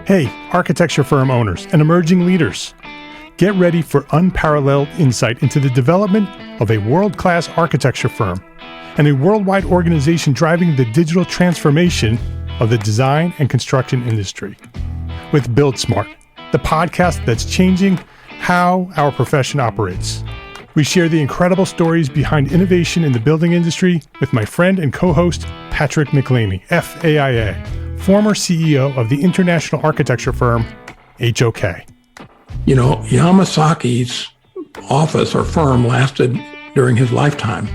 Hey, architecture firm owners and emerging leaders. Get ready for unparalleled insight into the development of a world-class architecture firm and a worldwide organization driving the digital transformation of the design and construction industry. With Build Smart, the podcast that's changing how our profession operates. We share the incredible stories behind innovation in the building industry with my friend and co-host, Patrick McLeamy, FAIA, former CEO of the international architecture firm, HOK. You know, Yamasaki's office or firm lasted during his lifetime.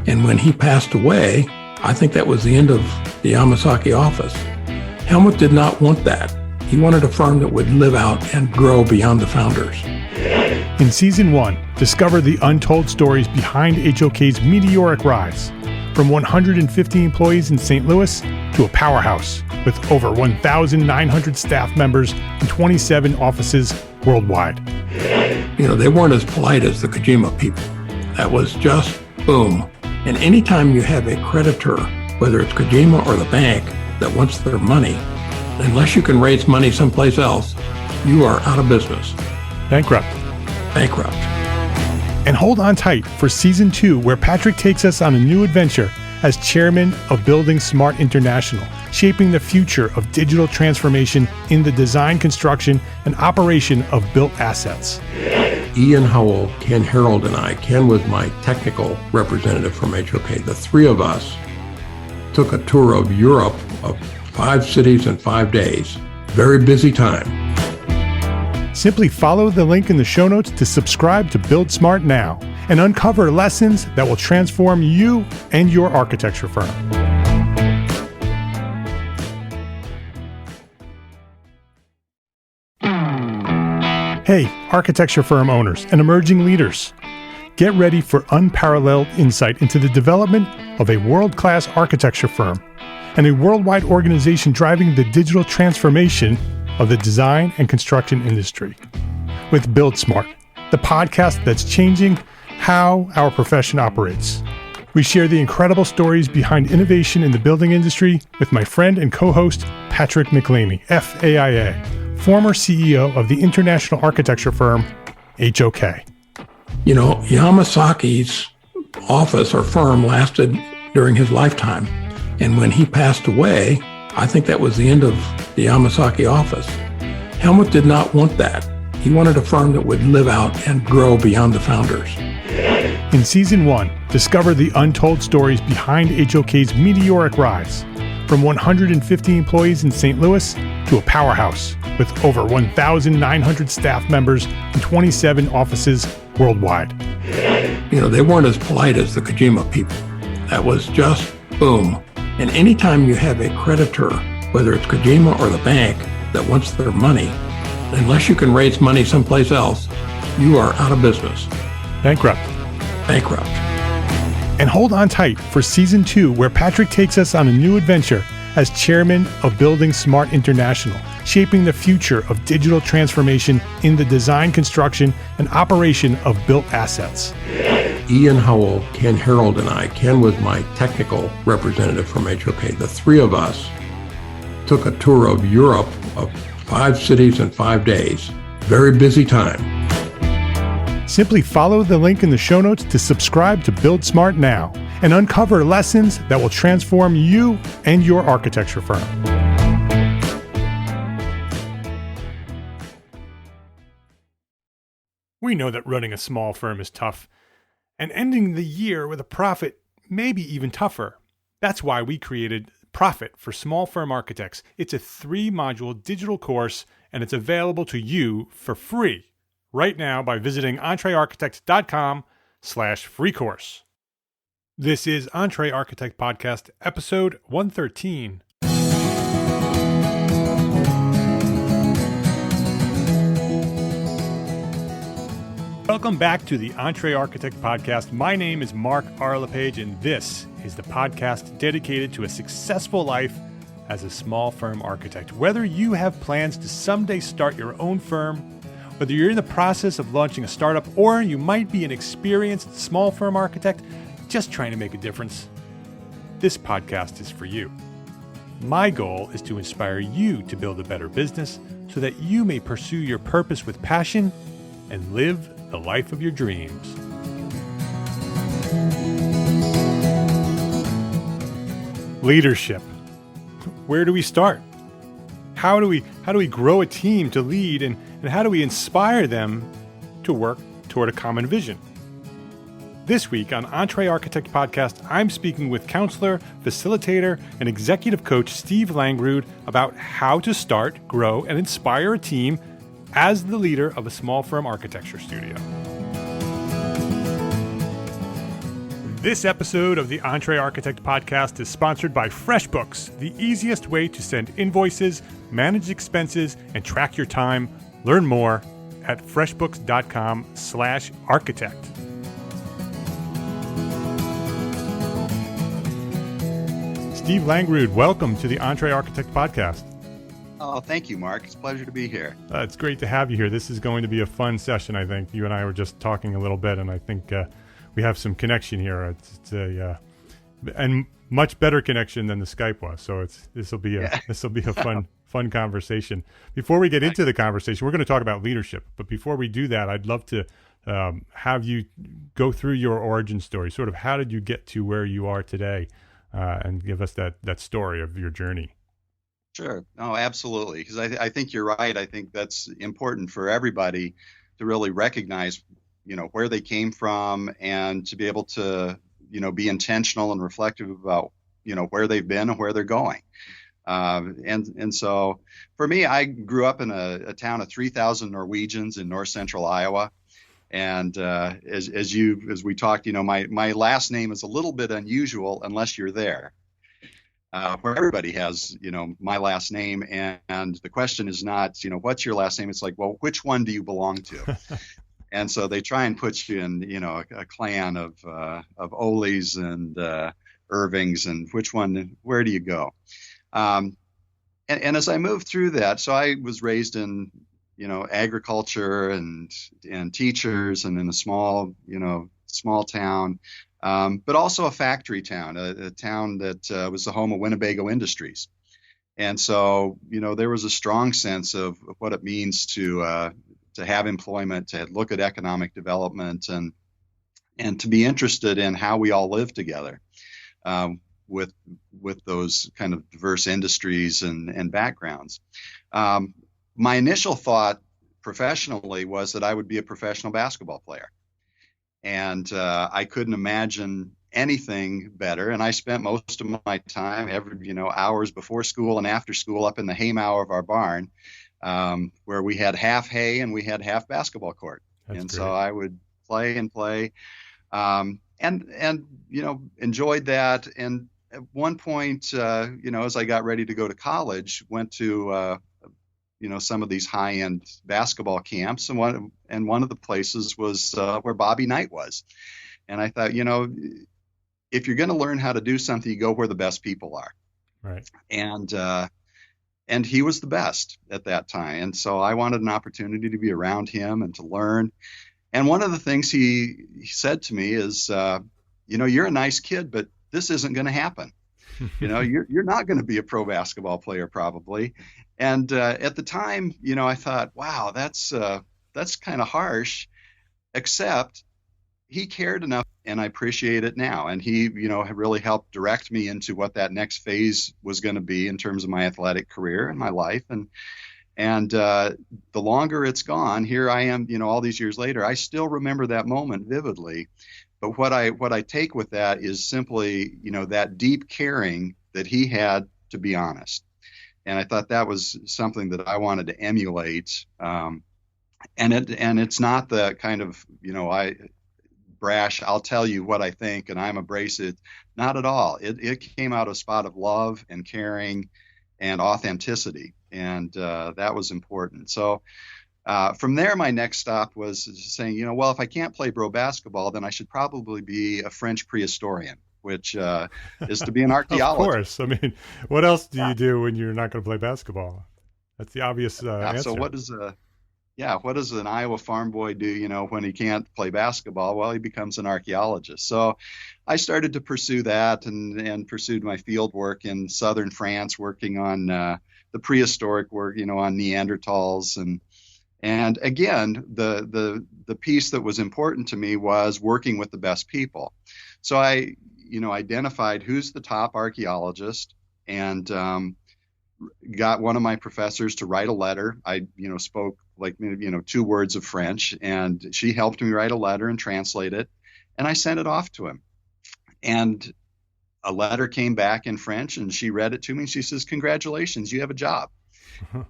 And when he passed away, I think that was the end of the Yamasaki office. Helmut did not want that. He wanted a firm that would live out and grow beyond the founders. In Season 1, discover the untold stories behind HOK's meteoric rise, from 150 employees in St. Louis to a powerhouse with over 1,900 staff members and 27 offices worldwide. You know, they weren't as polite as the Kojima people. That was just boom. And anytime you have a creditor, whether it's Kojima or the bank, that wants their money, unless you can raise money someplace else, you are out of business. Bankrupt. And hold on tight for Season 2, where Patrick takes us on a new adventure as chairman of Building Smart International, shaping the future of digital transformation in the design, construction, and operation of built assets. Ian Howell, Ken Harold, and I, Ken was my technical representative from HOK. The three of us took a tour of Europe of 5 cities in 5 days. Very busy time. Simply follow the link in the show notes to subscribe to Build Smart now and uncover lessons that will transform you and your architecture firm. Hey, architecture firm owners and emerging leaders. Get ready for unparalleled insight into the development of a world-class architecture firm and a worldwide organization driving the digital transformation of the design and construction industry. With Build Smart, the podcast that's changing how our profession operates. We share the incredible stories behind innovation in the building industry with my friend and co-host, Patrick McLeamy, FAIA, former CEO of the international architecture firm, HOK. You know, Yamasaki's office or firm lasted during his lifetime. And when he passed away, I think that was the end of the Yamasaki office. Helmut did not want that. He wanted a firm that would live out and grow beyond the founders. In Season 1, discover the untold stories behind HOK's meteoric rise, from 150 employees in St. Louis to a powerhouse with over 1,900 staff members and 27 offices worldwide. You know, they weren't as polite as the Kojima people. That was just boom. And anytime you have a creditor, whether it's Kojima or the bank, that wants their money, unless you can raise money someplace else, you are out of business. Bankrupt. And hold on tight for Season 2, where Patrick takes us on a new adventure as chairman of Building Smart International, shaping the future of digital transformation in the design, construction, and operation of built assets. Ian Howell, Ken Harold, and I, Ken was my technical representative from HOK. The three of us took a tour of Europe of 5 cities in 5 days. Very busy time. Simply follow the link in the show notes to subscribe to Build Smart now and uncover lessons that will transform you and your architecture firm. We know that running a small firm is tough, and ending the year with a profit may be even tougher. That's why we created Profit for Small Firm Architects. It's a 3-module digital course, and it's available to you for free right now by visiting EntreArchitect.com/free course. This is EntreArchitect Podcast, episode 113. Welcome back to the EntreArchitect Podcast. My name is Mark R. LePage, and this is the podcast dedicated to a successful life as a small firm architect. Whether you have plans to someday start your own firm, whether you're in the process of launching a startup, or you might be an experienced small firm architect just trying to make a difference, this podcast is for you. My goal is to inspire you to build a better business so that you may pursue your purpose with passion and live the life of your dreams. Leadership. Where do we start? How do we grow a team to lead, and how do we inspire them to work toward a common vision? This week on EntreArchitect Podcast, I'm speaking with counselor, facilitator, and executive coach Steve Langerud about how to start, grow, and inspire a team as the leader of a small firm architecture studio. This episode of the EntreArchitect Podcast is sponsored by FreshBooks, the easiest way to send invoices, manage expenses, and track your time. Learn more at freshbooks.com/architect. Steve Langerud, welcome to the EntreArchitect Podcast. Oh, thank you, Mark. It's a pleasure to be here. It's great to have you here. This is going to be a fun session, I think. You and I were just talking a little bit, and I think we have some connection here. It's a and much better connection than the Skype was. So this will be a fun conversation. Before we get into the conversation, we're going to talk about leadership. But before we do that, I'd love to have you go through your origin story. Sort of how did you get to where you are today, and give us that story of your journey. Sure. No, absolutely. Because I think you're right. I think that's important for everybody to really recognize, where they came from, and to be able to, be intentional and reflective about, where they've been and where they're going. And so for me, I grew up in a town of 3,000 Norwegians in north central Iowa. And as we talked, my last name is a little bit unusual unless you're there, where everybody has, my last name. And the question is not, what's your last name? It's like, well, which one do you belong to? And so they try and put you in, a clan of Ole's and Irvings, and where do you go? And as I moved through that, so I was raised in, agriculture and teachers, and in a small town, but also a factory town, a town that was the home of Winnebago Industries. And so, there was a strong sense of what it means to have employment, to look at economic development, and to be interested in how we all live together with those kind of diverse industries and backgrounds. My initial thought professionally was that I would be a professional basketball player. And I couldn't imagine anything better. And I spent most of my time, hours before school and after school, up in the hay mow of our barn, where we had half hay and we had half basketball court. That's and great. So I would play, and enjoyed that. And at one point, as I got ready to go to college, went to some of these high-end basketball camps, and one of the places was where Bobby Knight was. And I thought, if you're going to learn how to do something, you go where the best people are. Right. And he was the best at that time. And so I wanted an opportunity to be around him and to learn. And one of the things he said to me is, you're a nice kid, but this isn't going to happen. You're not going to be a pro basketball player probably. And at the time, I thought, wow, that's kind of harsh, except he cared enough, and I appreciate it now. And he, really helped direct me into what that next phase was going to be in terms of my athletic career and my life. And the longer it's gone, here I am, all these years later, I still remember that moment vividly. But what I take with that is simply, that deep caring that he had, to be honest. And I thought that was something that I wanted to emulate. And it's not the kind of, brash, I'll tell you what I think and I'm abrasive. Not at all. It came out of a spot of love and caring and authenticity. And that was important. So from there, my next stop was saying, if I can't play pro basketball, then I should probably be a French prehistorian, which is to be an archaeologist. Of course. I mean, what else do you do when you're not going to play basketball? That's the obvious answer. So what is Yeah, what does an Iowa farm boy do, when he can't play basketball? Well, he becomes an archaeologist. So I started to pursue that and pursued my field work in southern France, working on the prehistoric work, on Neanderthals. And again, the piece that was important to me was working with the best people. So I, identified who's the top archaeologist and got one of my professors to write a letter. I, spoke like, 2 words of French, and she helped me write a letter and translate it. And I sent it off to him. And a letter came back in French, and she read it to me. She says, "Congratulations, you have a job."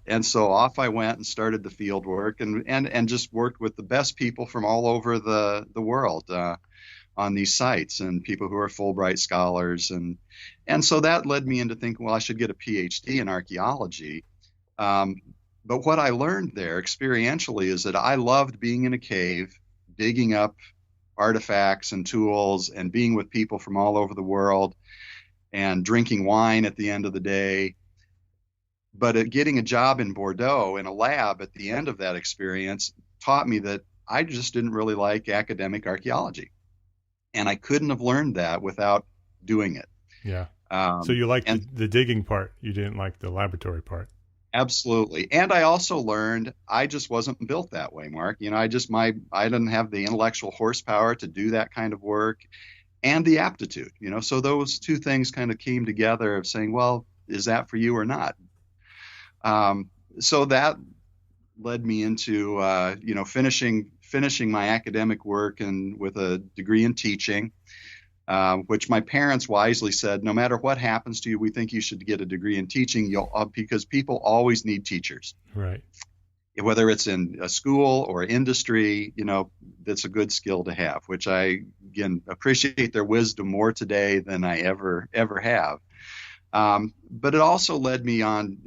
And so off I went and started the field work and just worked with the best people from all over the world on these sites, and people who are Fulbright scholars. And so that led me into thinking, well, I should get a PhD in archaeology. But what I learned there experientially is that I loved being in a cave, digging up artifacts and tools and being with people from all over the world and drinking wine at the end of the day. But getting a job in Bordeaux in a lab at the end of that experience taught me that I just didn't really like academic archaeology. And I couldn't have learned that without doing it. Yeah. So you liked the digging part. You didn't like the laboratory part. Absolutely. And I also learned I just wasn't built that way, Mark. I didn't have the intellectual horsepower to do that kind of work and the aptitude, so those two things kind of came together of saying, well, is that for you or not? So that led me into, finishing my academic work and with a degree in teaching, which my parents wisely said, no matter what happens to you, we think you should get a degree in teaching because people always need teachers. Right. Whether it's in a school or industry, that's a good skill to have, which I, again, appreciate their wisdom more today than I ever have. But it also led me on,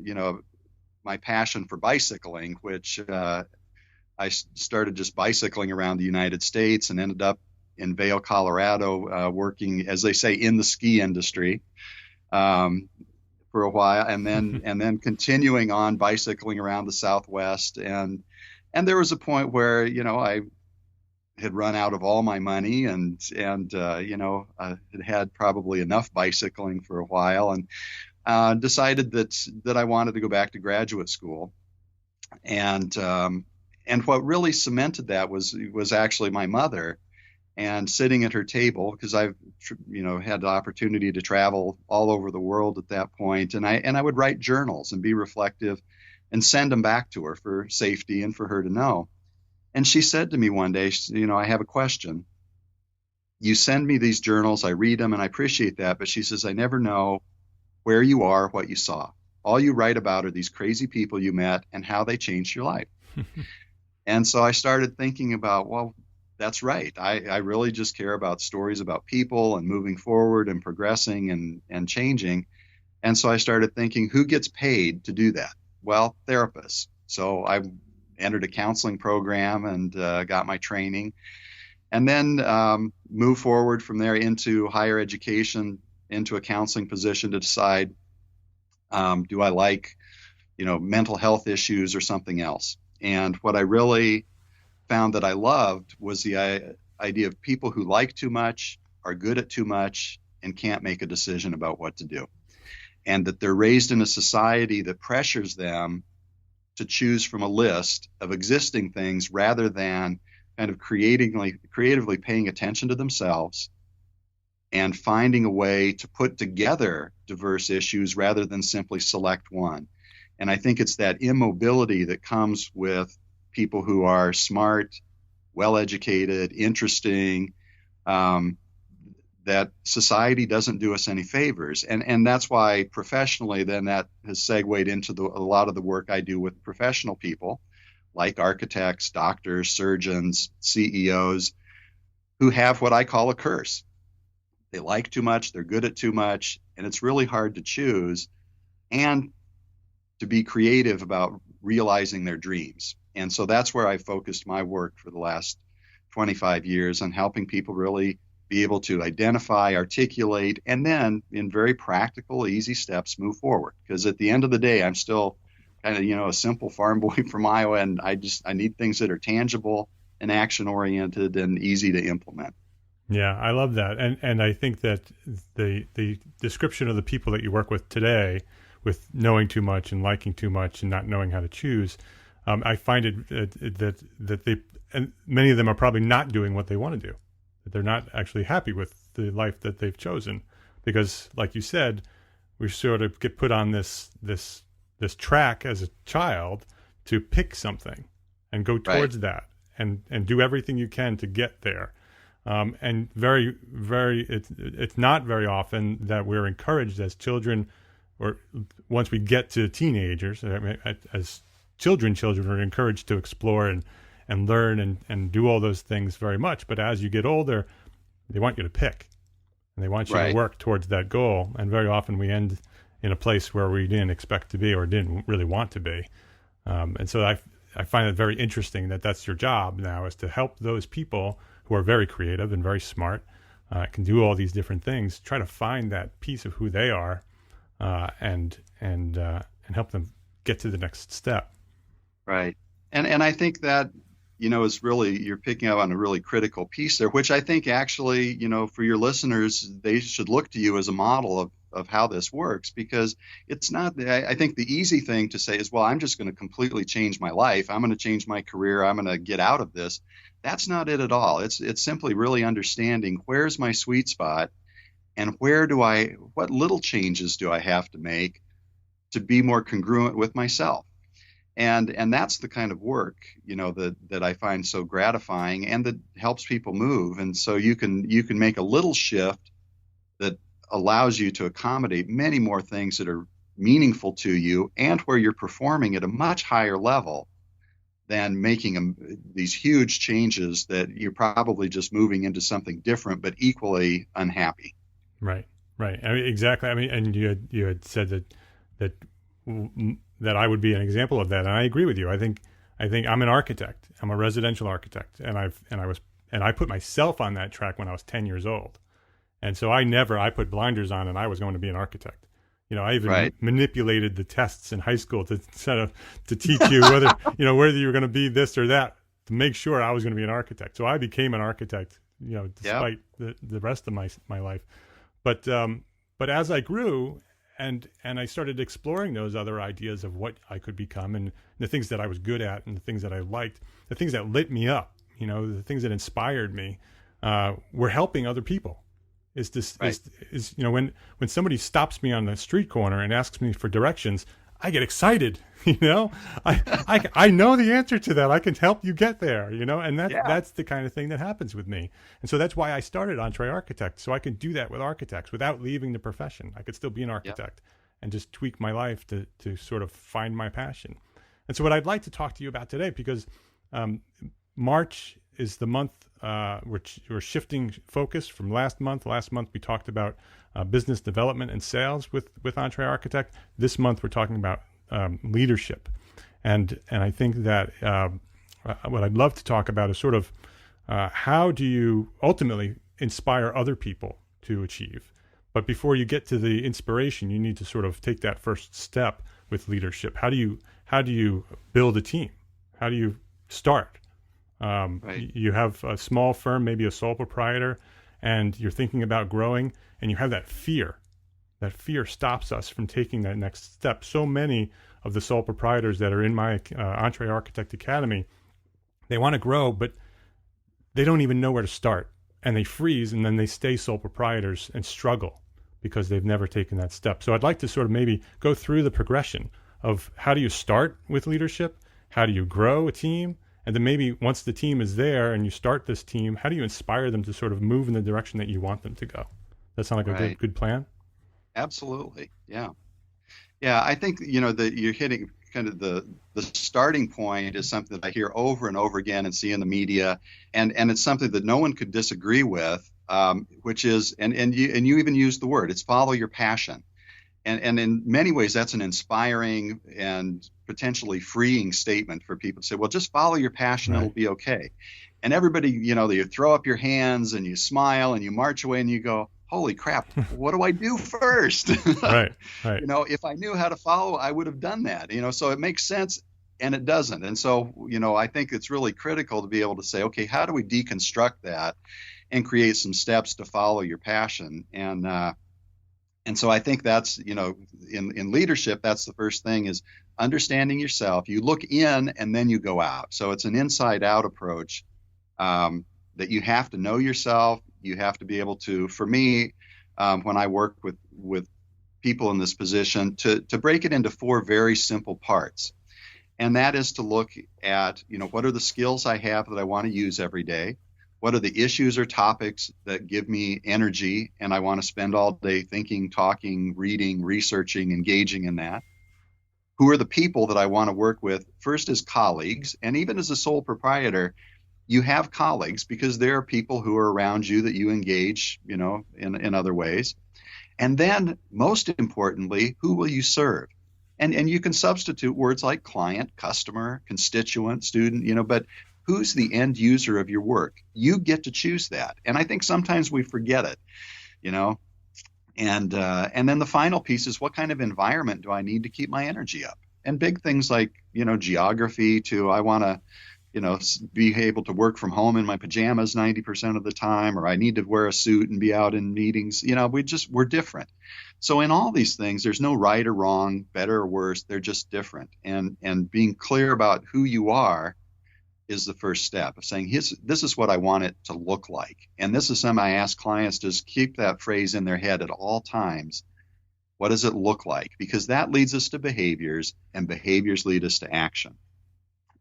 my passion for bicycling, which I started just bicycling around the United States and ended up in Vail, Colorado, working, as they say, in the ski industry for a while, and then continuing on bicycling around the Southwest. And there was a point where, I had run out of all my money and had probably enough bicycling for a while, and decided that I wanted to go back to graduate school. And what really cemented that was actually my mother, and sitting at her table, because I've had the opportunity to travel all over the world at that point, and I would write journals and be reflective and send them back to her for safety and for her to know. And she said to me one day, "I have a question. You send me these journals, I read them, and I appreciate that, but," she says, "I never know where you are, what you saw. All you write about are these crazy people you met and how they changed your life." And so I started thinking about, well, that's right. I really just care about stories about people and moving forward and progressing and changing. And so I started thinking, who gets paid to do that? Well, therapists. So I entered a counseling program and got my training, and then moved forward from there into higher education, into a counseling position to decide, do I like, mental health issues or something else? And what I really found that I loved was the idea of people who like too much, are good at too much, and can't make a decision about what to do. And that they're raised in a society that pressures them to choose from a list of existing things rather than kind of creatively paying attention to themselves and finding a way to put together diverse issues rather than simply select one. And I think it's that immobility that comes with people who are smart, well-educated, interesting, that society doesn't do us any favors. And that's why professionally, then that has segued into a lot of the work I do with professional people, like architects, doctors, surgeons, CEOs, who have what I call a curse. They like too much, they're good at too much, and it's really hard to choose and to be creative about realizing their dreams. And so that's where I focused my work for the last 25 years, on helping people really be able to identify, articulate, and then in very practical, easy steps, move forward. Because at the end of the day, I'm still kind of, a simple farm boy from Iowa, and I need things that are tangible and action oriented and easy to implement. Yeah, I love that. And I think that the description of the people that you work with today, with knowing too much and liking too much and not knowing how to choose, I find it that they, and many of them are probably not doing what they want to do. That they're not actually happy with the life that they've chosen, because, like you said, we sort of get put on this track as a child to pick something and go towards that and do everything you can to get there. And it's not very often that we're encouraged as children, or once we get to teenagers, as children are encouraged to explore and learn and do all those things very much. But as you get older, they want you to pick, and they want you to work towards that goal. And very often we end in a place where we didn't expect to be or didn't really want to be. And so I find it very interesting that that's your job now, is to help those people who are very creative and very smart, can do all these different things, try to find that piece of who they are, and help them get to the next step. Right. And I think that, is really, you're picking up on a really critical piece there, which I think actually, for your listeners, they should look to you as a model of how this works, because it's not, I think the easy thing to say is, well, I'm just going to completely change my life. I'm going to change my career. I'm going to get out of this. That's not it at all. It's simply really understanding where's my sweet spot, and what little changes do I have to make to be more congruent with myself. And that's the kind of work, that I find so gratifying and that helps people move. And so you can make a little shift that allows you to accommodate many more things that are meaningful to you, and where you're performing at a much higher level than making these huge changes that you're probably just moving into something different but equally unhappy. Right. I mean, exactly. I mean, and you had said that I would be an example of that, and I agree with you. I think I'm an architect. I'm a residential architect, and I put myself on that track when I was 10 years old, and so I put blinders on, and I was going to be an architect. I even manipulated the tests in high school to teach you whether you were going to be this or that, to make sure I was going to be an architect. So I became an architect, despite the rest of my life. But as I grew and I started exploring those other ideas of what I could become, and the things that I was good at, and the things that I liked, the things that lit me up, the things that inspired me, were helping other people. When somebody stops me on the street corner and asks me for directions, I get excited. I know the answer to that. I can help you get there. And that's the kind of thing that happens with me. And so that's why I started EntreArchitect, so I could do that with architects without leaving the profession. I could still be an architect and just tweak my life to sort of find my passion. And so what I'd like to talk to you about today, because March is the month we're shifting focus from last month. Last month we talked about business development and sales with EntreArchitect. This month we're talking about leadership, and I think that what I'd love to talk about is sort of how do you ultimately inspire other people to achieve. But before you get to the inspiration, you need to sort of take that first step with leadership. How do you build a team? How do you start? You have a small firm, maybe a sole proprietor, and you're thinking about growing, and you have that fear. That fear stops us from taking that next step. So many of the sole proprietors that are in my EntreArchitect Academy, they want to grow, but they don't even know where to start, and they freeze, and then they stay sole proprietors and struggle because they've never taken that step. So I'd like to sort of maybe go through the progression of how do you start with leadership, how do you grow a team, and then maybe once the team is there and you start this team, how do you inspire them to sort of move in the direction that you want them to go? That sound like a good plan? Absolutely. Yeah. I think, that you're hitting kind of the starting point is something that I hear over and over again and see in the media. And it's something that no one could disagree with, which is, and you even use the word, it's follow your passion. And in many ways, that's an inspiring and potentially freeing statement for people to say, well, just follow your passion, It'll be okay. And everybody, you throw up your hands and you smile and you march away and you go, holy crap, what do I do first? Right. If I knew how to follow, I would have done that, so it makes sense and it doesn't. And so, I think it's really critical to be able to say, okay, how do we deconstruct that and create some steps to follow your passion? And so I think that's, in leadership, that's the first thing, is understanding yourself. You look in and then you go out. So it's an inside out approach, that you have to know yourself. You have to be able to, for me, when I work with people in this position, to break it into 4 very simple parts. And that is to look at, what are the skills I have that I want to use every day? What are the issues or topics that give me energy and I want to spend all day thinking, talking, reading, researching, engaging in that? Who are the people that I want to work with, first as colleagues, and even as a sole proprietor, you have colleagues because there are people who are around you that you engage, in other ways. And then, most importantly, who will you serve? And you can substitute words like client, customer, constituent, student, but who's the end user of your work? You get to choose that. And I think sometimes we forget it, And then the final piece is, what kind of environment do I need to keep my energy up? And big things like, geography, to I want to, be able to work from home in my pajamas 90% of the time, or I need to wear a suit and be out in meetings. We're different. So in all these things, there's no right or wrong, better or worse. They're just different. And being clear about who you are is the first step of saying, this is what I want it to look like. And this is something I ask clients to just keep that phrase in their head at all times. What does it look like? Because that leads us to behaviors, and behaviors lead us to action.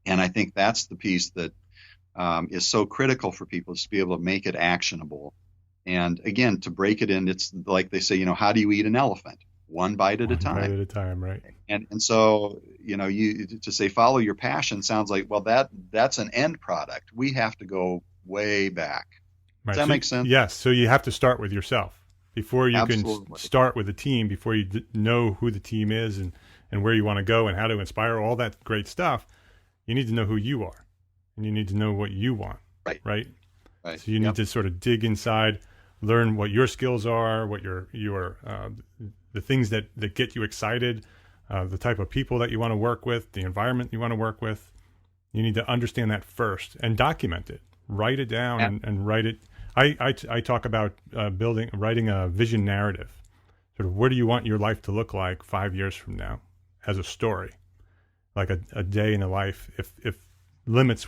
And I think that's the piece that is so critical for people, is to be able to make it actionable. And again, to break it in, it's like they say, how do you eat an elephant? One bite at a time. One bite at a time, right. And so, you to say follow your passion sounds like, well, that's an end product. We have to go way back. Right. Does that make sense? Yes. So you have to start with yourself before you Absolutely. can start with a team, before you know who the team is and where you want to go and how to inspire, all that great stuff. You need to know who you are, and you need to know what you want. Right. So you need to sort of dig inside, learn what your skills are, what your the things that get you excited, the type of people that you want to work with, the environment you want to work with. You need to understand that first and document it. Write it down and write it. I talk about writing a vision narrative. Sort of, where do you want your life to look like 5 years from now as a story? Like a day in a life, if limits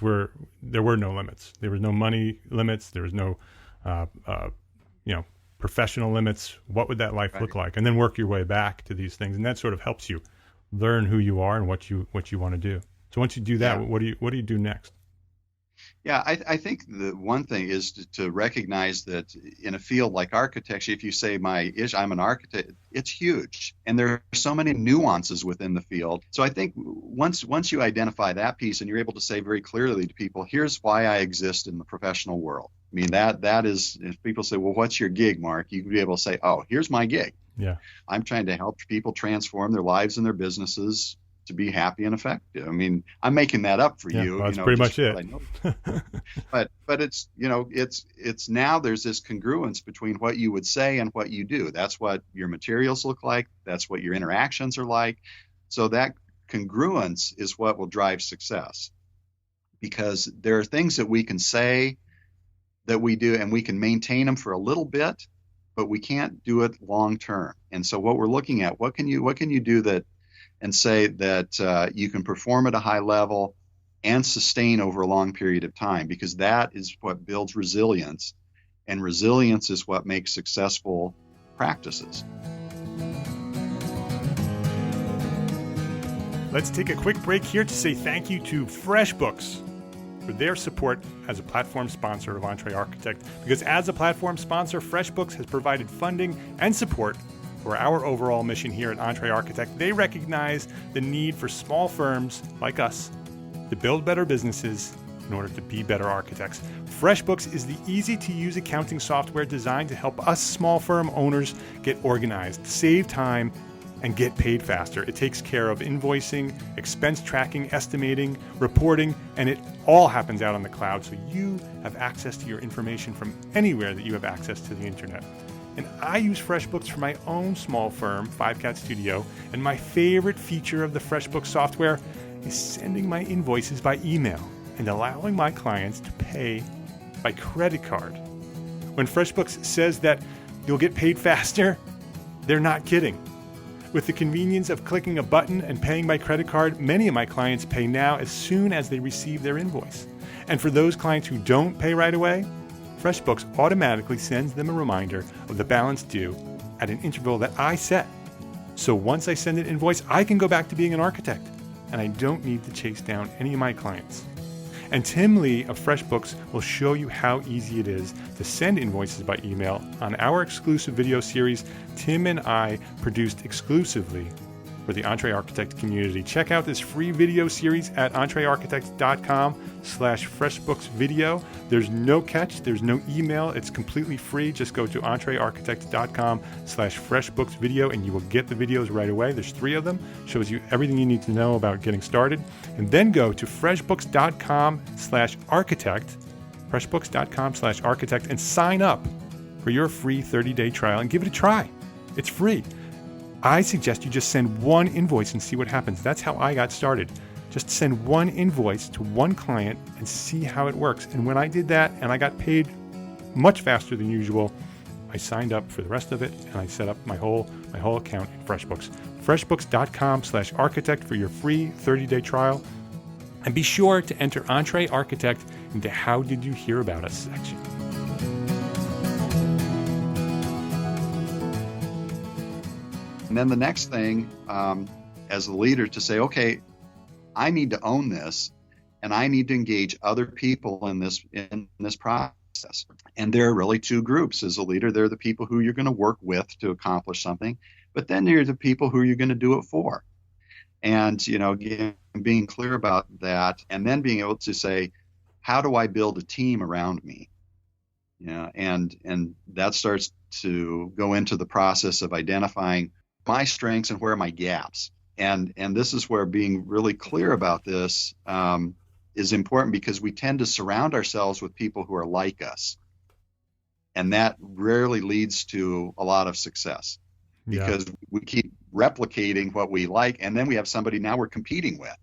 there were no limits. There was no money limits. There was no, professional limits. What would that life look like? And then work your way back to these things. And that sort of helps you learn who you are and what you want to do. So once you do that, what do you do next? Yeah, I think the one thing is to recognize that in a field like architecture, if you say I'm an architect, it's huge. And there are so many nuances within the field. So I think once you identify that piece and you're able to say very clearly to people, here's why I exist in the professional world. I mean, that is, if people say, well, what's your gig, Mark? You can be able to say, oh, here's my gig. Yeah. I'm trying to help people transform their lives and their businesses to be happy and effective. I mean, I'm making that up for you. Well, that's pretty much it. but it's, it's now there's this congruence between what you would say and what you do. That's what your materials look like. That's what your interactions are like. So that congruence is what will drive success, because there are things that we can say that we do and we can maintain them for a little bit, but we can't do it long term. And so what we're looking at, what can you do that and say that you can perform at a high level and sustain over a long period of time, because that is what builds resilience, and resilience is what makes successful practices. Let's take a quick break here to say thank you to FreshBooks for their support as a platform sponsor of EntreArchitect, because as a platform sponsor, FreshBooks has provided funding and support for our overall mission here at EntreArchitect. They recognize the need for small firms like us to build better businesses in order to be better architects. FreshBooks is the easy-to-use accounting software designed to help us small firm owners get organized, save time, and get paid faster. It takes care of invoicing, expense tracking, estimating, reporting, and it all happens out on the cloud, so you have access to your information from anywhere that you have access to the internet. And I use FreshBooks for my own small firm, 5Cat Studio, and my favorite feature of the FreshBooks software is sending my invoices by email and allowing my clients to pay by credit card. When FreshBooks says that you'll get paid faster, they're not kidding. With the convenience of clicking a button and paying by credit card, many of my clients pay now as soon as they receive their invoice. And for those clients who don't pay right away, FreshBooks automatically sends them a reminder of the balance due at an interval that I set. So once I send an invoice, I can go back to being an architect, and I don't need to chase down any of my clients. And Tim Lee of FreshBooks will show you how easy it is to send invoices by email on our exclusive video series Tim and I produced exclusively for the EntreArchitect community. Check out this free video series at EntreArchitect.com/FreshBooksVideo. There's no catch, there's no email, it's completely free. Just go to EntreArchitect.com/FreshBooksVideo and you will get the videos right away. There's 3 of them, shows you everything you need to know about getting started. And then go to FreshBooks.com/Architect, FreshBooks.com/Architect, and sign up for your free 30-day trial and give it a try. It's free. I suggest you just send one invoice and see what happens. That's how I got started. Just send one invoice to one client and see how it works. And when I did that and I got paid much faster than usual, I signed up for the rest of it and I set up my whole account in FreshBooks. FreshBooks.com/Architect for your free 30-day trial. And be sure to enter EntreArchitect into How Did You Hear About Us section. And then the next thing, as a leader, to say, okay, I need to own this, and I need to engage other people in this process. And there are really 2 groups as a leader. They're the people who you're going to work with to accomplish something, but then there are the people who you're going to do it for. And again, being clear about that, and then being able to say, how do I build a team around me? And that starts to go into the process of identifying my strengths and where are my gaps. And this is where being really clear about this is important, because we tend to surround ourselves with people who are like us. And that rarely leads to a lot of success, because we keep replicating what we like. And then we have somebody now we're competing with,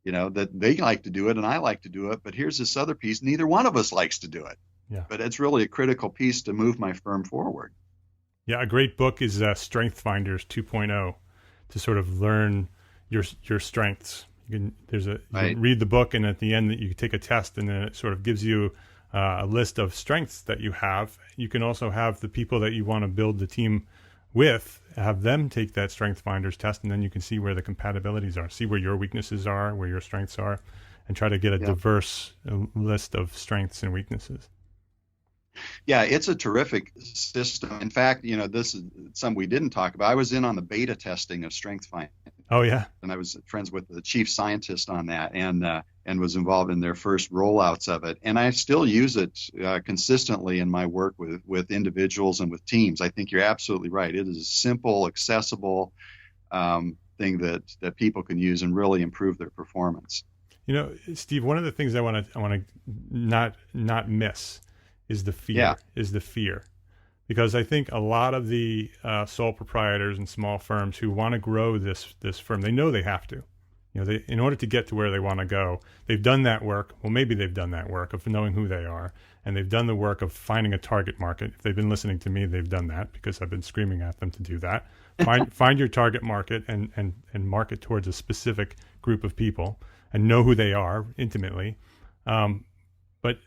that they like to do it and I like to do it. But here's this other piece. Neither one of us likes to do it. Yeah. But it's really a critical piece to move my firm forward. Yeah, a great book is Strength Finders 2.0 to sort of learn your strengths. You can read the book, and at the end you take a test, and then it sort of gives you a list of strengths that you have. You can also have the people that you want to build the team with, have them take that Strength Finders test, and then you can see where the compatibilities are, see where your weaknesses are, where your strengths are, and try to get a diverse list of strengths and weaknesses. Yeah, it's a terrific system. In fact, this is something we didn't talk about. I was in on the beta testing of Strength Finders. Oh, yeah. And I was friends with the chief scientist on that, and was involved in their first rollouts of it. And I still use it consistently in my work with individuals and with teams. I think you're absolutely right. It is a simple, accessible thing that people can use and really improve their performance. Steve, one of the things I want to not miss is the fear. Because I think a lot of the sole proprietors and small firms who want to grow this firm, they know they have to. In order to get to where they want to go, they've done that work. Well, maybe they've done that work of knowing who they are, and they've done the work of finding a target market. If they've been listening to me, they've done that, because I've been screaming at them to do that. Find your target market and market towards a specific group of people and know who they are intimately. But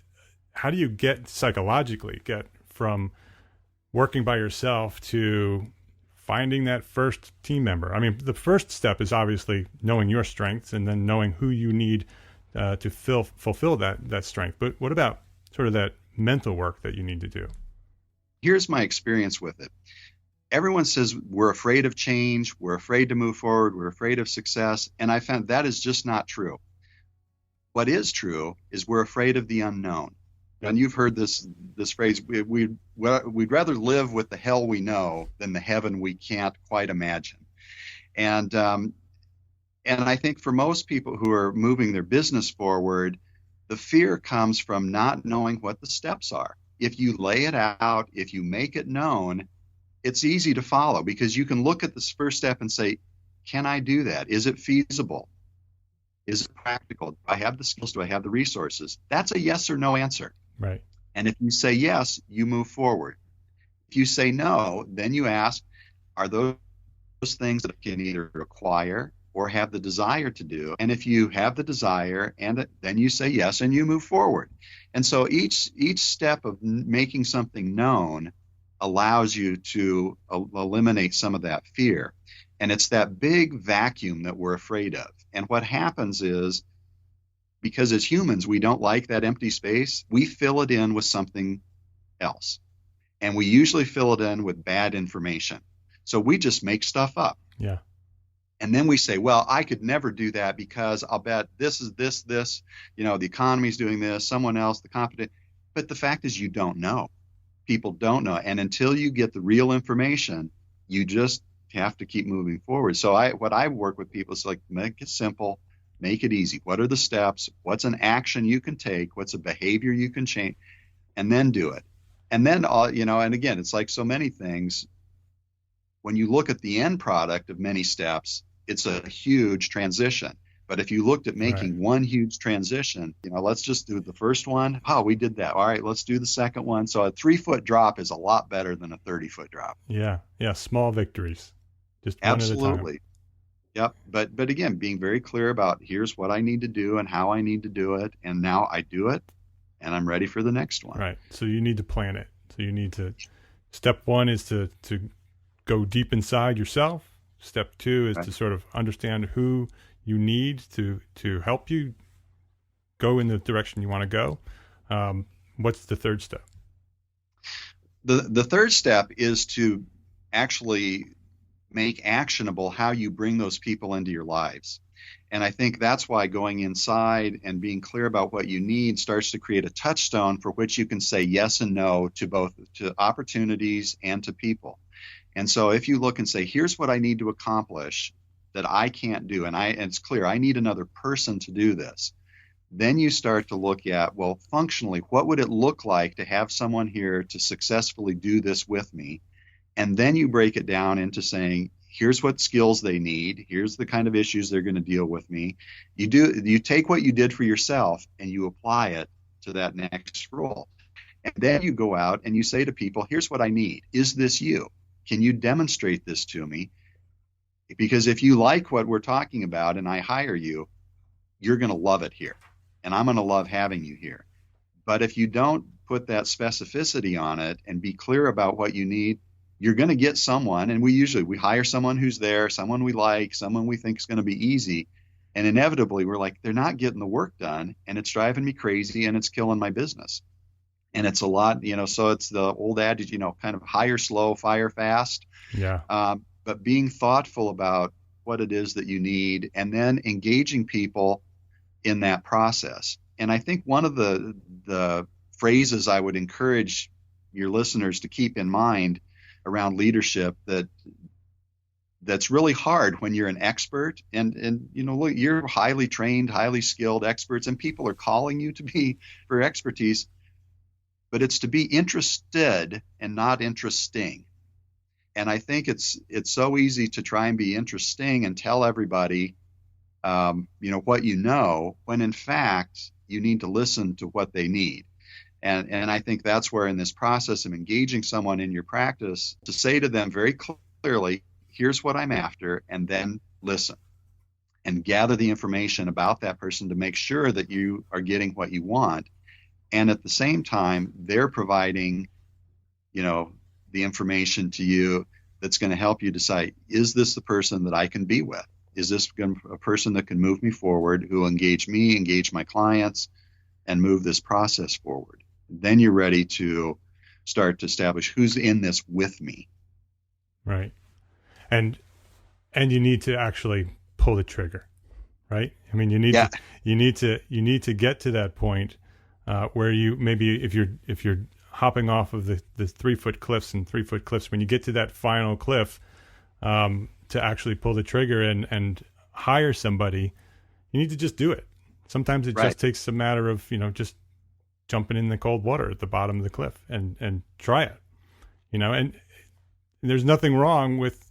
how do you psychologically get from working by yourself to finding that first team member? I mean, the first step is obviously knowing your strengths and then knowing who you need to fulfill that strength. But what about sort of that mental work that you need to do? Here's my experience with it. Everyone says we're afraid of change, we're afraid to move forward, we're afraid of success, and I found that is just not true. What is true is we're afraid of the unknown. And you've heard this phrase, we'd rather live with the hell we know than the heaven we can't quite imagine. And I think for most people who are moving their business forward, the fear comes from not knowing what the steps are. If you lay it out, if you make it known, it's easy to follow because you can look at this first step and say, can I do that? Is it feasible? Is it practical? Do I have the skills? Do I have the resources? That's a yes or no answer. Right. And if you say yes, you move forward. If you say no, then you ask, are those things that I can either acquire or have the desire to do? And if you have the desire, and then you say yes and you move forward. And so each step of making something known allows you to eliminate some of that fear. And it's that big vacuum that we're afraid of. And what happens is, because as humans, we don't like that empty space, we fill it in with something else. And we usually fill it in with bad information. So we just make stuff up. Yeah. And then we say, well, I could never do that because I'll bet this is this, the economy's doing this, someone else, the competent. But the fact is you don't know. People don't know. And until you get the real information, you just have to keep moving forward. So what I work with people is like, make it simple, make it easy. What are the steps? What's an action you can take? What's a behavior you can change? And then do it. And then, and again, it's like so many things. When you look at the end product of many steps, it's a huge transition. But if you looked at making one huge transition, let's just do the first one. Oh, we did that. All right, let's do the second one. So a 3-foot drop is a lot better than a 30-foot drop. Yeah. Small victories. Just one Absolutely. at a time. Yep. But again, being very clear about here's what I need to do and how I need to do it. And now I do it and I'm ready for the next one. Right. So you need to plan it. So you need to, step one is to go deep inside yourself. Step two is to sort of understand who you need to help you go in the direction you want to go. What's the third step? The third step is to actually make actionable how you bring those people into your lives. And I think that's why going inside and being clear about what you need starts to create a touchstone for which you can say yes and no to both to opportunities and to people. And so if you look and say, here's what I need to accomplish that I can't do, and it's clear, I need another person to do this, then you start to look at, well, functionally, what would it look like to have someone here to successfully do this with me? And then you break it down into saying, here's what skills they need. Here's the kind of issues they're going to deal with me. You take what you did for yourself and you apply it to that next role. And then you go out and you say to people, here's what I need. Is this you? Can you demonstrate this to me? Because if you like what we're talking about and I hire you, you're going to love it here. And I'm going to love having you here. But if you don't put that specificity on it and be clear about what you need, you're going to get someone, and we hire someone who's there, someone we like, someone we think is going to be easy. And inevitably we're like, they're not getting the work done and it's driving me crazy and it's killing my business. And it's a lot, so it's the old adage, kind of hire slow, fire fast. Yeah. But being thoughtful about what it is that you need and then engaging people in that process. And I think one of the phrases I would encourage your listeners to keep in mind around leadership that's really hard when you're an expert and look, you're highly trained, highly skilled experts and people are calling you to be for expertise, but it's to be interested and not interesting. And I think it's so easy to try and be interesting and tell everybody, what you know, when in fact you need to listen to what they need. And I think that's where in this process of engaging someone in your practice to say to them very clearly, here's what I'm after, and then listen and gather the information about that person to make sure that you are getting what you want. And at the same time, they're providing, the information to you that's going to help you decide, is this the person that I can be with? Is this a person that can move me forward, who will engage me, engage my clients, and move this process forward? Then you're ready to start to establish who's in this with me. Right. And you need to actually pull the trigger, right? I mean, you need to get to that point where you maybe if you're hopping off of the 3-foot cliffs and 3-foot cliffs, when you get to that final cliff, to actually pull the trigger and hire somebody, you need to just do it. Sometimes it just takes a matter of, just jumping in the cold water at the bottom of the cliff and try it, and there's nothing wrong with,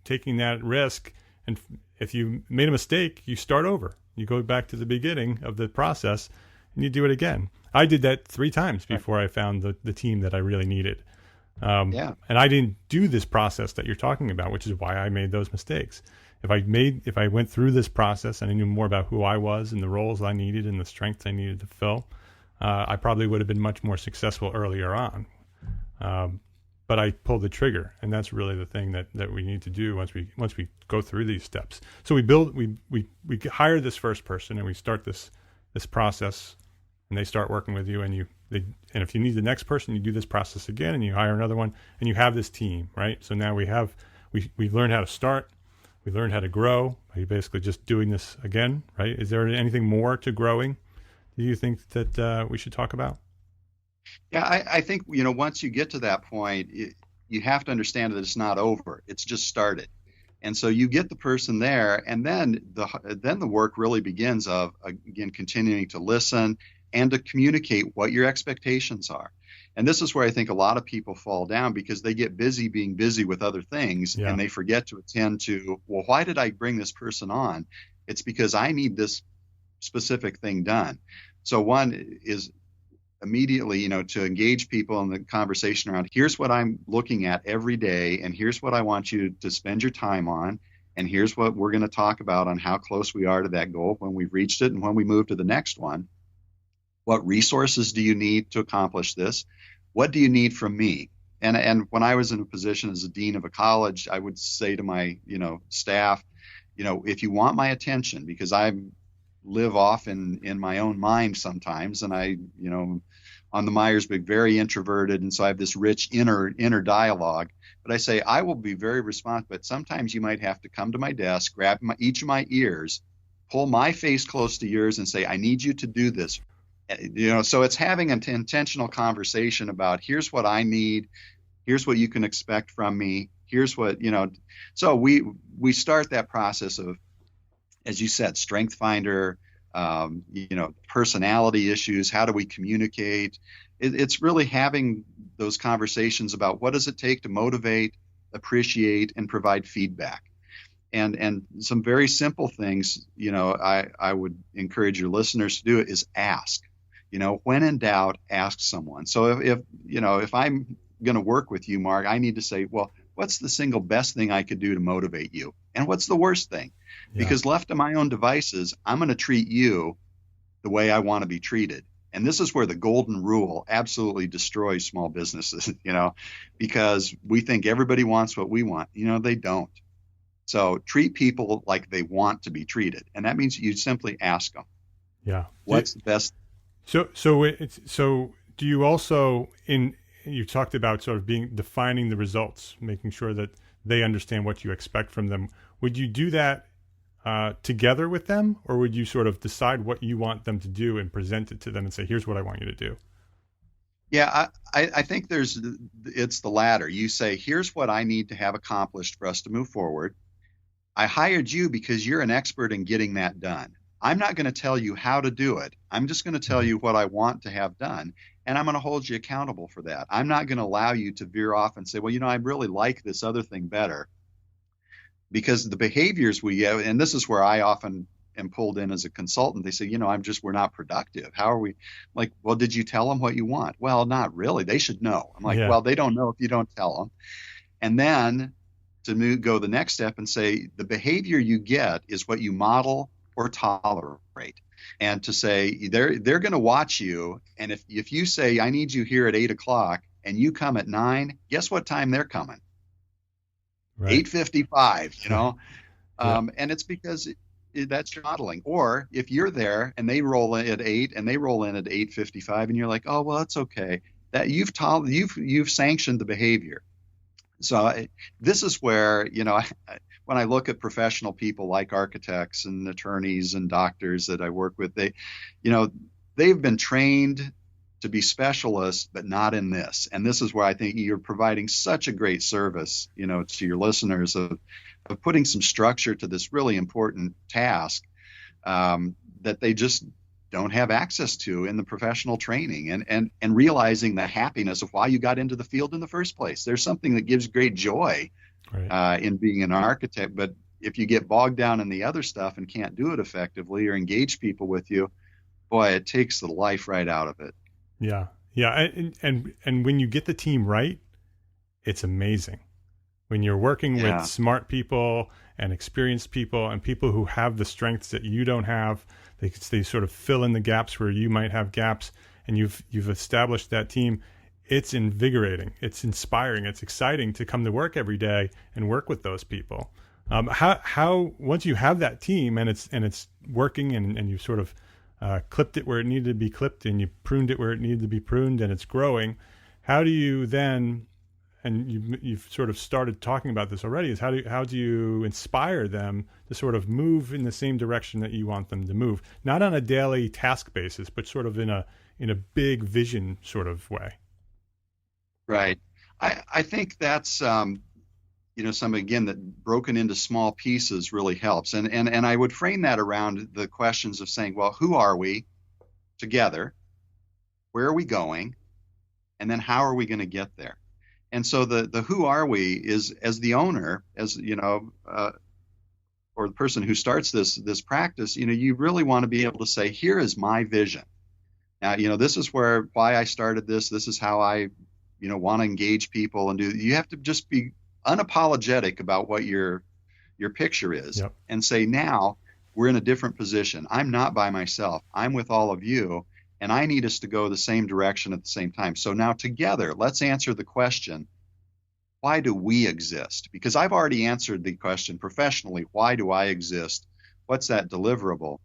taking that risk. And if you made a mistake, you start over. You go back to the beginning of the process and you do it again. I did that 3 times before I found the team that I really needed. And I didn't do this process that you're talking about, which is why I made those mistakes. If I went through this process and I knew more about who I was and the roles I needed and the strengths I needed to fill, I probably would have been much more successful earlier on. But I pulled the trigger, and that's really the thing that we need to do once we go through these steps. So we hire this first person, and we start this process, and they start working with you, and if you need the next person, you do this process again, and you hire another one, and you have this team, right? So now we learned how to start, we learned how to grow. Are you basically just doing this again, right? Is there anything more to growing do you think that we should talk about? Yeah, I think, once you get to that point, you have to understand that it's not over. It's just started. And so you get the person there, and then the work really begins of, again, continuing to listen and to communicate what your expectations are. And this is where I think a lot of people fall down, because they get busy being busy with other things, and they forget to attend to, well, why did I bring this person on? It's because I need this specific thing done. So one is immediately, to engage people in the conversation around, here's what I'm looking at every day, and here's what I want you to spend your time on, and here's what we're going to talk about on how close we are to that goal when we've reached it and when we move to the next one. What resources do you need to accomplish this? What do you need from me? And when I was in a position as a dean of a college, I would say to my, staff, if you want my attention, because I live off in my own mind sometimes, and I, on the Myers-Briggs, very introverted, and so I have this rich inner dialogue. But I say I will be very responsive, but sometimes you might have to come to my desk, grab each of my ears, pull my face close to yours, and say, I need you to do this. So it's having an intentional conversation about, here's what I need, here's what you can expect from me, here's what, so we start that process of, as you said, strength finder, personality issues, how do we communicate? It's really having those conversations about what does it take to motivate, appreciate, and provide feedback. And some very simple things, I would encourage your listeners to do it is ask. When in doubt, ask someone. So if I'm going to work with you, Mark, I need to say, well, what's the single best thing I could do to motivate you? And what's the worst thing? Yeah. Because left to my own devices, I'm going to treat you the way I want to be treated. And this is where the golden rule absolutely destroys small businesses, because we think everybody wants what we want. They don't. So treat people like they want to be treated. And that means you simply ask them. Yeah. What's the best? So do you also, you talked about sort of defining the results, making sure that they understand what you expect from them. Would you do that together with them, or would you sort of decide what you want them to do and present it to them and say, here's what I want you to do? Yeah, I think it's the latter. You say, here's what I need to have accomplished for us to move forward. I hired you because you're an expert in getting that done. I'm not going to tell you how to do it. I'm just going to tell you what I want to have done, and I'm going to hold you accountable for that. I'm not going to allow you to veer off and say, well, I really like this other thing better, because the behaviors we have, and this is where I often am pulled in as a consultant. They say, we're not productive. How are we? Like, well, did you tell them what you want? Well, not really. They should know. I'm like, well, they don't know if you don't tell them. And then to go the next step and say, the behavior you get is what you model or tolerate. And to say, they're going to watch you. And if you say, I need you here at 8:00 and you come at 9, guess what time they're coming? Right. 8:55, and it's because that's your modeling. Or if you're there and they roll in at 8 and they roll in at 8:55 and you're like, oh, well, that's okay. That you've sanctioned the behavior. So this is where, when I look at professional people like architects and attorneys and doctors that I work with, they've been trained to be specialists, but not in this. And this is where I think you're providing such a great service, to your listeners of putting some structure to this really important task that they just don't have access to in the professional training, and realizing the happiness of why you got into the field in the first place. There's something that gives great joy in being an architect, but if you get bogged down in the other stuff and can't do it effectively or engage people with you, boy, it takes the life right out of it. Yeah. Yeah. And when you get the team right, it's amazing. When you're working with smart people and experienced people and people who have the strengths that you don't have, they sort of fill in the gaps where you might have gaps, and you've established that team. It's invigorating. It's inspiring. It's exciting to come to work every day and work with those people. How once you have that team and it's working and you sort of clipped it where it needed to be clipped and you pruned it where it needed to be pruned and it's growing, how do you then, and you've sort of started talking about this already, is how do you inspire them to sort of move in the same direction that you want them to move, not on a daily task basis, but sort of in a big vision sort of way? Right. I think that's some, again, that broken into small pieces really helps. And I would frame that around the questions of saying, well, who are we together? Where are we going? And then how are we going to get there? And so the who are we is, as the owner, as or the person who starts this practice, you really want to be able to say, here is my vision. Now, this is why I started this. This is how I, want to engage people and do. You have to just be unapologetic about what your picture is, and say, now we're in a different position. I'm not by myself. I'm with all of you, and I need us to go the same direction at the same time. So now together, let's answer the question, why do we exist? Because I've already answered the question professionally, why do I exist? What's that deliverable?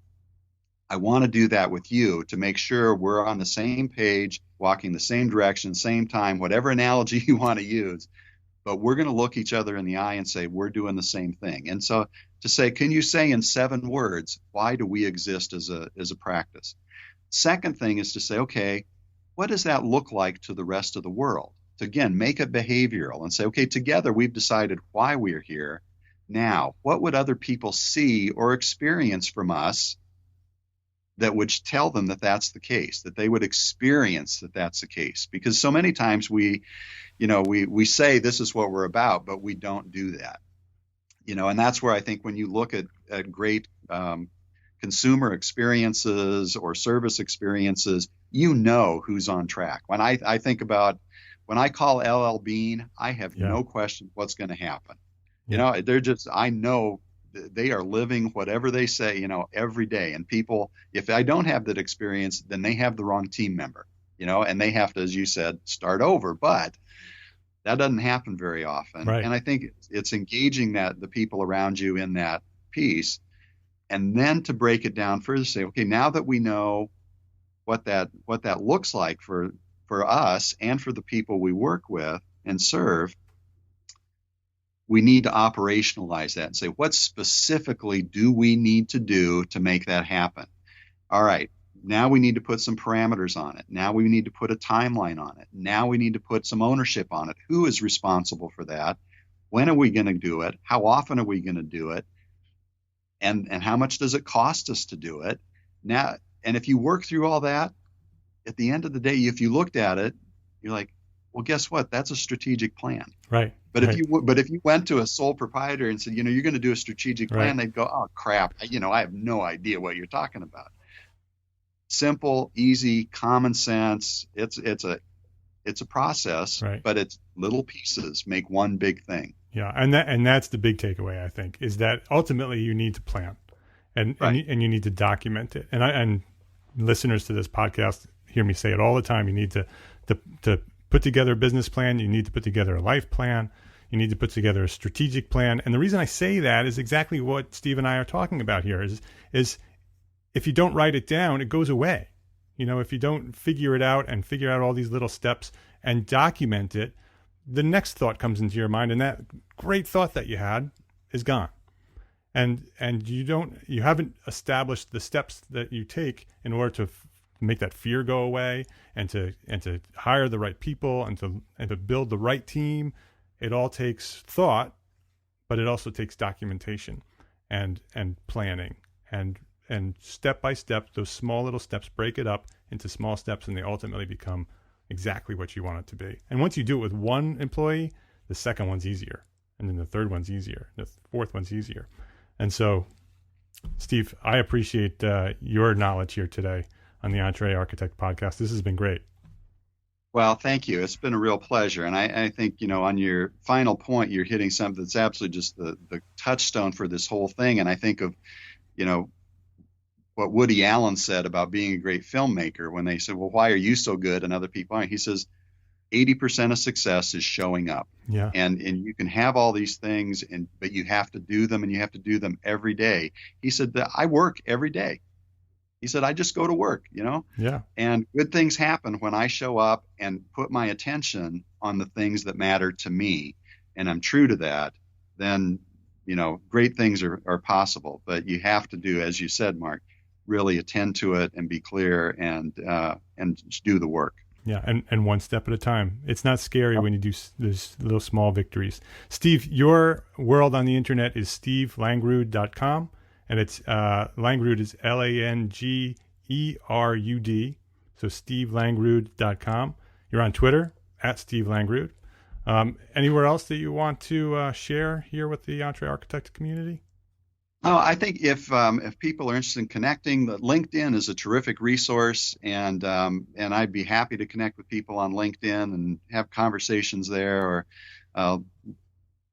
I want to do that with you to make sure we're on the same page, walking the same direction, same time, whatever analogy you want to use. But we're going to look each other in the eye and say, we're doing the same thing. And so to say, can you say in 7 words, why do we exist as a practice? Second thing is to say, okay, what does that look like to the rest of the world? To, again, make it behavioral and say, okay, together we've decided why we're here. Now, what would other people see or experience from us that would tell them that that's the case, that they would experience that that's the case? Because so many times we say this is what we're about, but we don't do that. And that's where I think when you look at great consumer experiences or service experiences, who's on track. When I think about, when I call LL Bean, I have no question what's going to happen. I know they are living whatever they say, every day. And people, if I don't have that experience, then they have the wrong team member, and they have to, as you said, start over. But that doesn't happen very often. Right. And I think it's engaging the people around you in that piece, and then to break it down further, say, okay, now that we know what that looks like for us and for the people we work with and serve, we need to operationalize that and say, what specifically do we need to do to make that happen? All right, now we need to put some parameters on it. Now we need to put a timeline on it. Now we need to put some ownership on it. Who is responsible for that? When are we going to do it? How often are we going to do it? And how much does it cost us to do it? Now, and if you work through all that, at the end of the day, if you looked at it, you're like, well, guess what? That's a strategic plan. Right. But if you went to a sole proprietor and said, you're going to do a strategic plan, they'd go, oh crap, I have no idea what you're talking about. Simple, easy, common sense. It's a process, but it's little pieces make one big thing. Yeah, and that's the big takeaway, I think, is that ultimately you need to plan, and you need to document it. And listeners to this podcast hear me say it all the time. You need to put together a business plan. You need to put together a life plan. You need to put together a strategic plan. And the reason I say that is exactly what Steve and I are talking about here is if you don't write it down, it goes away. If you don't figure it out and figure out all these little steps and document it, the next thought comes into your mind, and that great thought that you had is gone. And you haven't established the steps that you take in order to make that fear go away and to hire the right people and to build the right team. It all takes thought, but it also takes documentation and planning and and step by step, those small little steps, break it up into small steps, and they ultimately become exactly what you want it to be. And once you do it with one employee, the second one's easier, and then the third one's easier, the fourth one's easier. And so, Steve, I appreciate your knowledge here today on the EntreArchitect Podcast. This has been great. Well, thank you. It's been a real pleasure. And I think, on your final point, you're hitting something that's absolutely just the touchstone for this whole thing. And I think of, what Woody Allen said about being a great filmmaker when they said, well, why are you so good and other people aren't? He says, 80% of success is showing up. Yeah. And you can have all these things, but you have to do them, and you have to do them every day. He said that I work every day. He said, I just go to work, Yeah. And good things happen when I show up and put my attention on the things that matter to me, and I'm true to that, then, great things are possible. But you have to do, as you said, Mark, really attend to it and be clear and just do the work. Yeah, and one step at a time. It's not scary when you do those little small victories. Steve, your world on the internet is stevelangerud.com, and it's Langerud is Langerud, so stevelangerud.com. You're on Twitter at Steve Langerud. Anywhere else that you want to share here with the EntreArchitect community? Oh, I think if people are interested in connecting, the LinkedIn is a terrific resource, and I'd be happy to connect with people on LinkedIn and have conversations there, or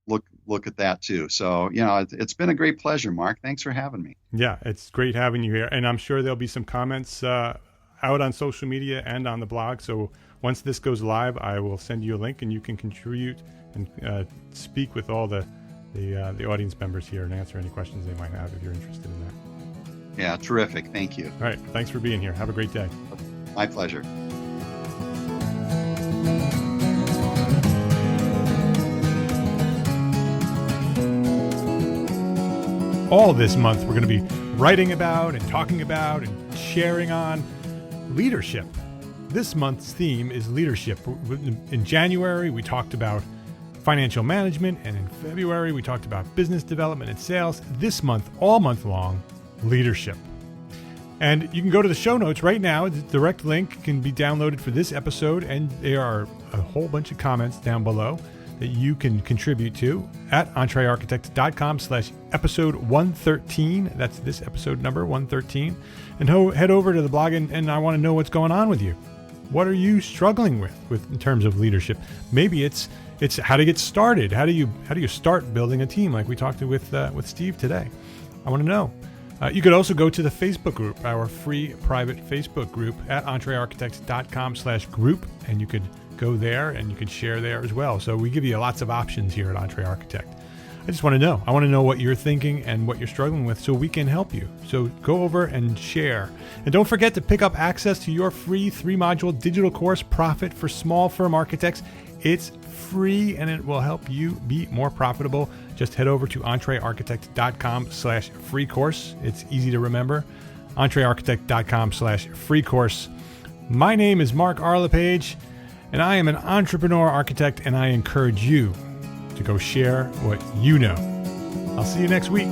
look at that too. So it's been a great pleasure, Mark. Thanks for having me. Yeah, it's great having you here, and I'm sure there'll be some comments out on social media and on the blog. So once this goes live, I will send you a link, and you can contribute and speak with all the audience members here and answer any questions they might have if you're interested in that. Yeah, terrific. Thank you. All right. Thanks for being here. Have a great day. My pleasure. All this month, we're going to be writing about and talking about and sharing on leadership. This month's theme is leadership. In January, we talked about financial management, and in February we talked about business development and sales. This month, all month long, leadership. And you can go to the show notes right now. The direct link can be downloaded for this episode, and there are a whole bunch of comments down below that you can contribute to at EntreArchitect.com/episode 113. That's this episode number 113. And head over to the blog, and I want to know what's going on with you. What are you struggling with in terms of leadership? Maybe it's how to get started. How do you start building a team like we talked with Steve today? I want to know. You could also go to the Facebook group, our free private Facebook group at EntreArchitect.com/group, and you could go there and you could share there as well. So we give you lots of options here at EntreArchitect. I just want to know. I want to know what you're thinking and what you're struggling with so we can help you. So go over and share. And don't forget to pick up access to your free 3-module digital course, Profit for Small Firm Architects. It's free and it will help you be more profitable. Just head over to EntreArchitect.com/free course. It's easy to remember. EntreArchitect.com/free course. My name is Mark Arlepage, and I am an entrepreneur architect, and I encourage you to go share what you know. I'll see you next week.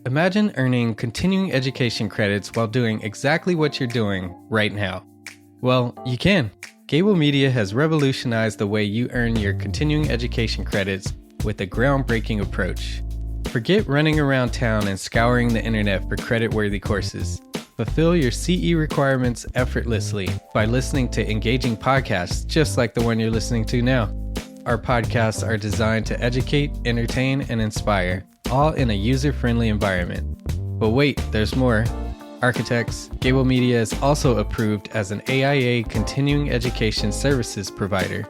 Imagine earning continuing education credits while doing exactly what you're doing right now. Well, you can. Gable Media has revolutionized the way you earn your continuing education credits with a groundbreaking approach. Forget running around town and scouring the internet for credit-worthy courses. Fulfill your CE requirements effortlessly by listening to engaging podcasts just like the one you're listening to now. Our podcasts are designed to educate, entertain, and inspire, all in a user-friendly environment. But wait, there's more. Architects, Gable Media is also approved as an AIA continuing education services provider.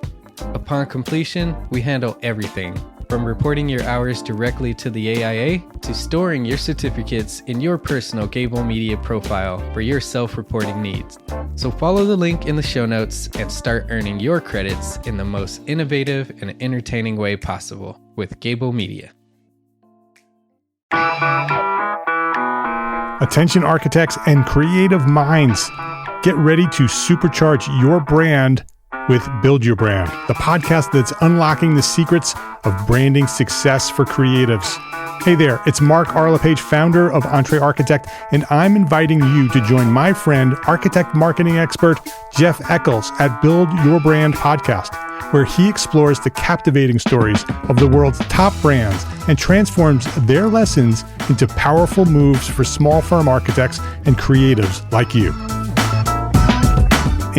Upon completion, we handle everything, from reporting your hours directly to the AIA to storing your certificates in your personal Gable Media profile for your self-reporting needs. So follow the link in the show notes and start earning your credits in the most innovative and entertaining way possible with Gable Media. Attention architects and creative minds, get ready to supercharge your brand with Build Your Brand, the podcast that's unlocking the secrets of branding success for creatives. Hey there, it's Mark Arlepage, founder of EntreArchitect, and I'm inviting you to join my friend, architect marketing expert Jeff Eccles at Build Your Brand podcast, where he explores the captivating stories of the world's top brands and transforms their lessons into powerful moves for small firm architects and creatives like you.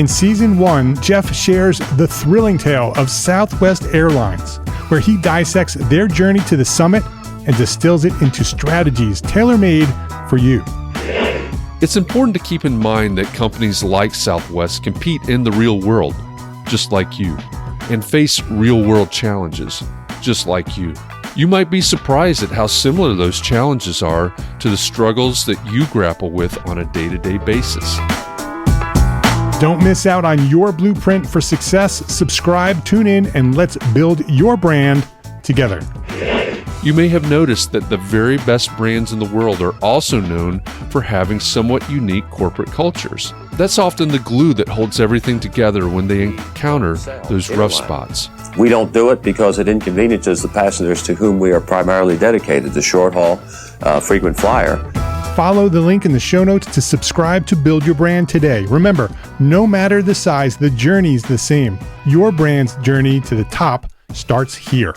In Season 1, Jeff shares the thrilling tale of Southwest Airlines, where he dissects their journey to the summit and distills it into strategies tailor-made for you. It's important to keep in mind that companies like Southwest compete in the real world, just like you, and face real-world challenges, just like you. You might be surprised at how similar those challenges are to the struggles that you grapple with on a day-to-day basis. Don't miss out on your blueprint for success. Subscribe, tune in, and let's build your brand together. You may have noticed that the very best brands in the world are also known for having somewhat unique corporate cultures. That's often the glue that holds everything together when they encounter those rough spots. We don't do it because it inconveniences the passengers to whom we are primarily dedicated, the short haul, frequent flyer. Follow the link in the show notes to subscribe to Build Your Brand today. Remember, no matter the size, the journey's the same. Your brand's journey to the top starts here.